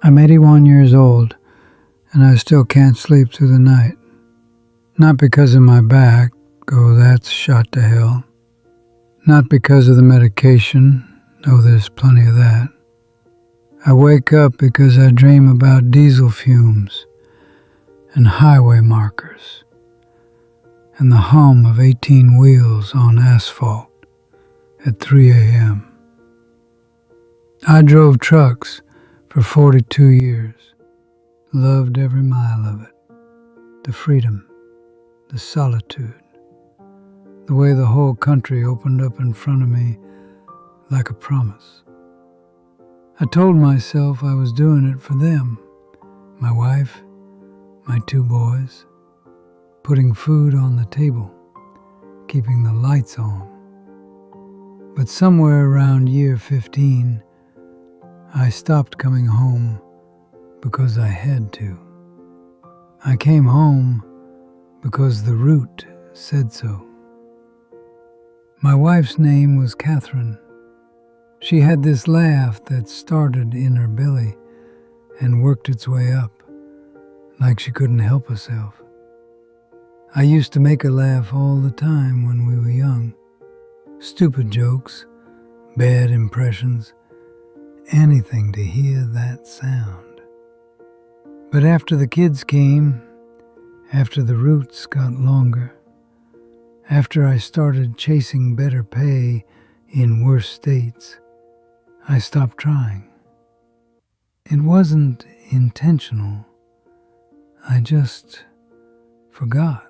I'm 81 years old, and I still can't sleep through the night. Not because of my back, oh, that's shot to hell. Not because of the medication, oh, there's plenty of that. I wake up because I dream about diesel fumes and highway markers and the hum of 18 wheels on asphalt at 3 a.m. I drove trucks for 42 years, loved every mile of it, the freedom, the solitude, the way the whole country opened up in front of me like a promise. I told myself I was doing it for them, my wife, my 2 boys, putting food on the table, keeping the lights on. But somewhere around year 15, I stopped coming home because I had to. I came home because the root said so. My wife's name was Catherine. She had this laugh that started in her belly and worked its way up, like she couldn't help herself. I used to make her laugh all the time when we were young. Stupid jokes, bad impressions, anything to hear that sound. But after the kids came, after the roots got longer, after I started chasing better pay in worse states, I stopped trying. It wasn't intentional. I just forgot.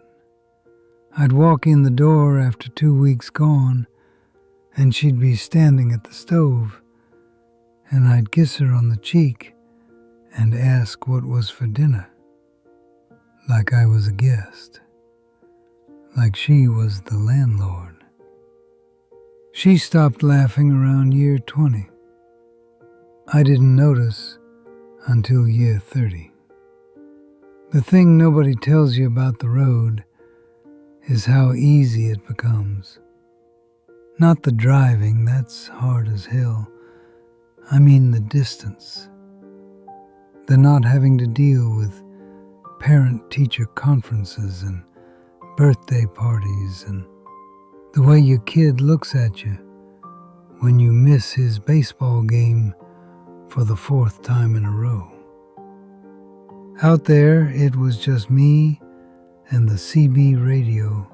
I'd walk in the door after 2 weeks gone, and she'd be standing at the stove, and I'd kiss her on the cheek and ask what was for dinner, like I was a guest, like she was the landlord. She stopped laughing around year 20. I didn't notice until year 30. The thing nobody tells you about the road is how easy it becomes. Not the driving, that's hard as hell. I mean the distance. The not having to deal with parent-teacher conferences and birthday parties and the way your kid looks at you when you miss his baseball game for the 4th time in a row. Out there, it was just me and the CB radio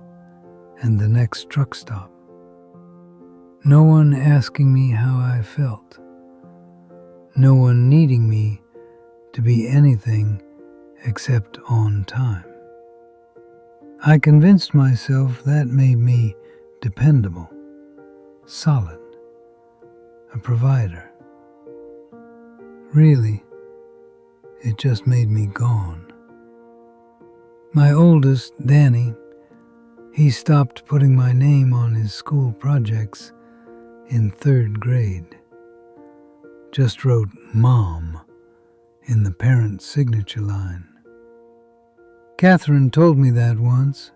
and the next truck stop. No one asking me how I felt. No one needing me to be anything except on time. I convinced myself that made me dependable, solid, a provider. Really, it just made me gone. My oldest, Danny, he stopped putting my name on his school projects in 3rd grade. Just wrote Mom in the parent signature line. Catherine told me that once,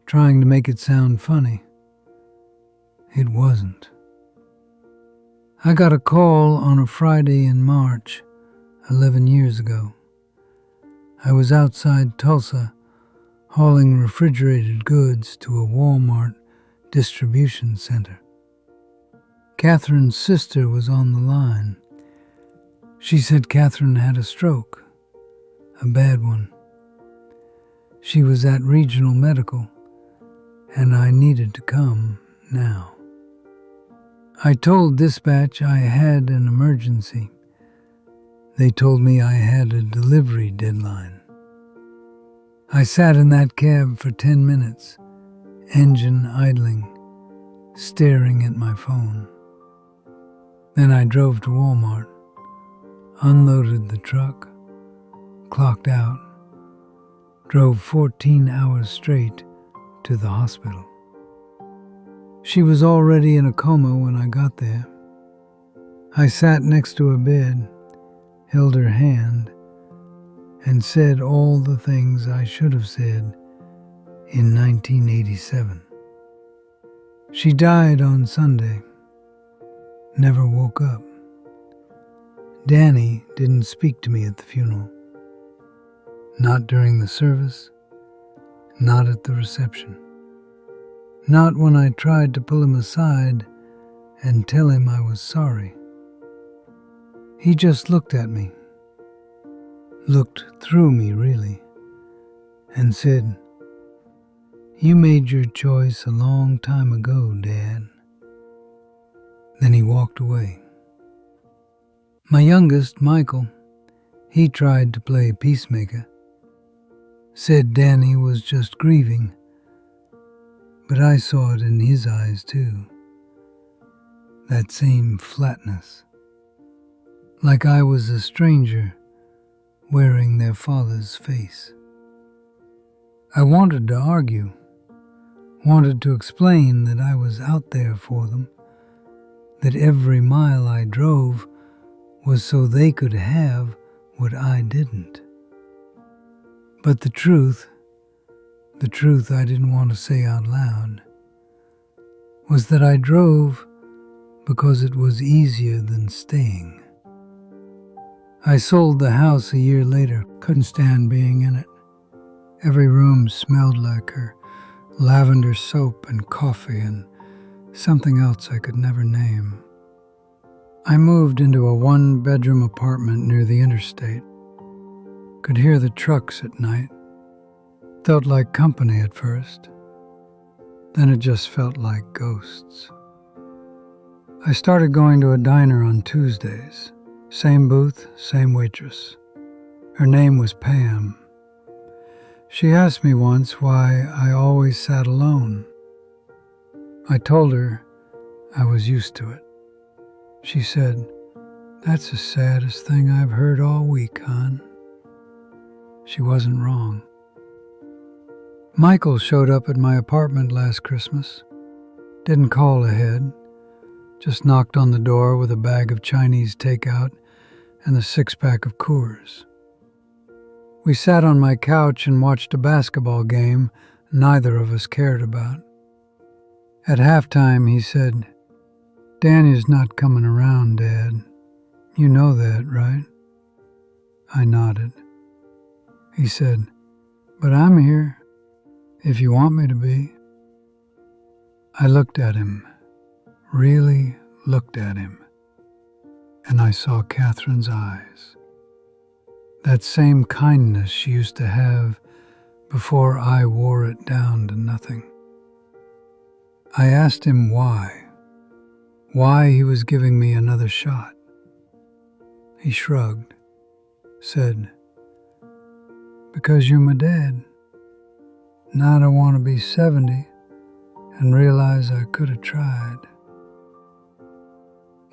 trying to make it sound funny. It wasn't. I got a call on a Friday in March, 11 years ago. I was outside Tulsa, hauling refrigerated goods to a Walmart distribution center. Catherine's sister was on the line. She said Catherine had a stroke, a bad one. She was at regional medical, and I needed to come now. I told dispatch I had an emergency. They told me I had a delivery deadline. I sat in that cab for 10 minutes, engine idling, staring at my phone. Then I drove to Walmart, unloaded the truck, clocked out, drove 14 hours straight to the hospital. She was already in a coma when I got there. I sat next to her bed, held her hand, and said all the things I should have said in 1987. She died on Sunday, never woke up. Danny didn't speak to me at the funeral. Not during the service, not at the reception. Not when I tried to pull him aside and tell him I was sorry. He just looked at me, looked through me really, and said, "You made your choice a long time ago, Dad." Then he walked away. My youngest, Michael, he tried to play peacemaker, said Danny was just grieving, but I saw it in his eyes too, that same flatness, like I was a stranger wearing their father's face. I wanted to argue, wanted to explain that I was out there for them, that every mile I drove was so they could have what I didn't. But the truth I didn't want to say out loud, was that I drove because it was easier than staying. I sold the house a year later, couldn't stand being in it. Every room smelled like her lavender soap and coffee and something else I could never name. I moved into a one-bedroom apartment near the interstate. Could hear the trucks at night. Felt like company at first. Then it just felt like ghosts. I started going to a diner on Tuesdays. Same booth, same waitress. Her name was Pam. She asked me once why I always sat alone. I told her I was used to it. She said, "That's the saddest thing I've heard all week, hon." She wasn't wrong. Michael showed up at my apartment last Christmas. Didn't call ahead. Just knocked on the door with a bag of Chinese takeout and a six-pack of Coors. We sat on my couch and watched a basketball game neither of us cared about. At halftime, he said, "Danny's not coming around, Dad. You know that, right?" I nodded. He said, "But I'm here, if you want me to be." I looked at him, really looked at him, and I saw Catherine's eyes. That same kindness she used to have before I wore it down to nothing. I asked him why he was giving me another shot. He shrugged, said, "Because you're my dad. Now I don't want to be 70 and realize I could have tried."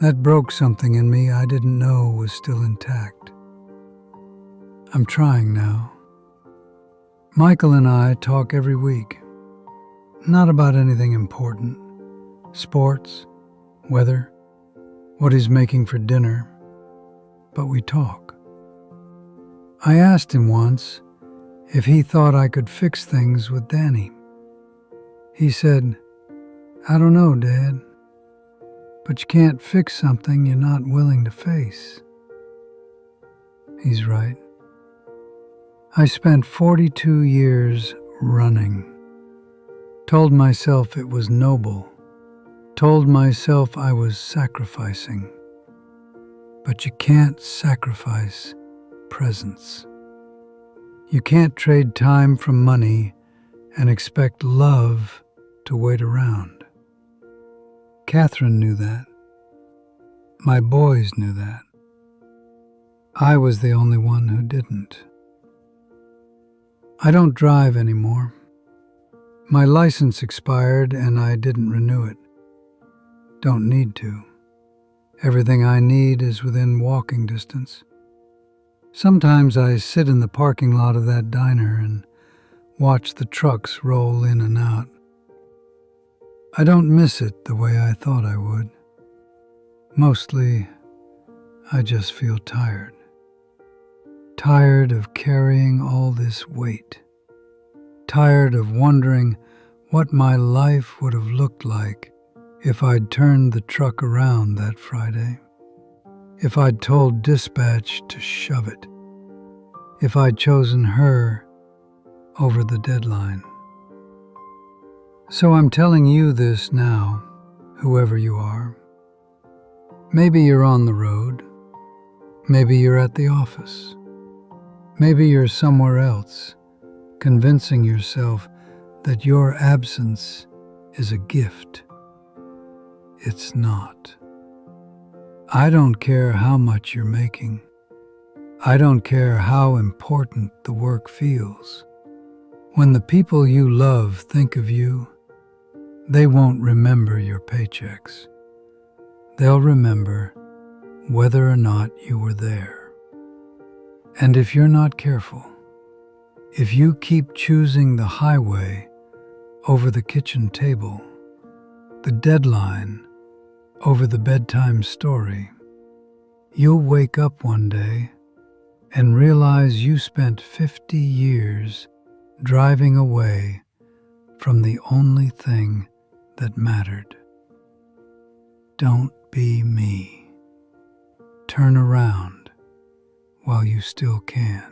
That broke something in me I didn't know was still intact. I'm trying now. Michael and I talk every week. Not about anything important. Sports, weather, what he's making for dinner. But we talk. I asked him once if he thought I could fix things with Danny. He said, "I don't know, Dad, but you can't fix something you're not willing to face." He's right. I spent 42 years running. Told myself it was noble. Told myself I was sacrificing. But you can't sacrifice presence. You can't trade time for money and expect love to wait around. Catherine knew that. My boys knew that. I was the only one who didn't. I don't drive anymore. My license expired and I didn't renew it. Don't need to. Everything I need is within walking distance. Sometimes I sit in the parking lot of that diner and watch the trucks roll in and out. I don't miss it the way I thought I would. Mostly, I just feel tired. Tired of carrying all this weight. Tired of wondering what my life would have looked like if I'd turned the truck around that Friday. if I'd told dispatch to shove it, if I'd chosen her over the deadline. So I'm telling you this now, whoever you are. Maybe you're on the road. Maybe you're at the office. Maybe you're somewhere else, convincing yourself that your absence is a gift. It's not. I don't care how much you're making. I don't care how important the work feels. When the people you love think of you, they won't remember your paychecks. They'll remember whether or not you were there. And if you're not careful, if you keep choosing the highway over the kitchen table, the deadline over the bedtime story, you'll wake up one day and realize you spent 50 years driving away from the only thing that mattered. Don't be me. Turn around while you still can.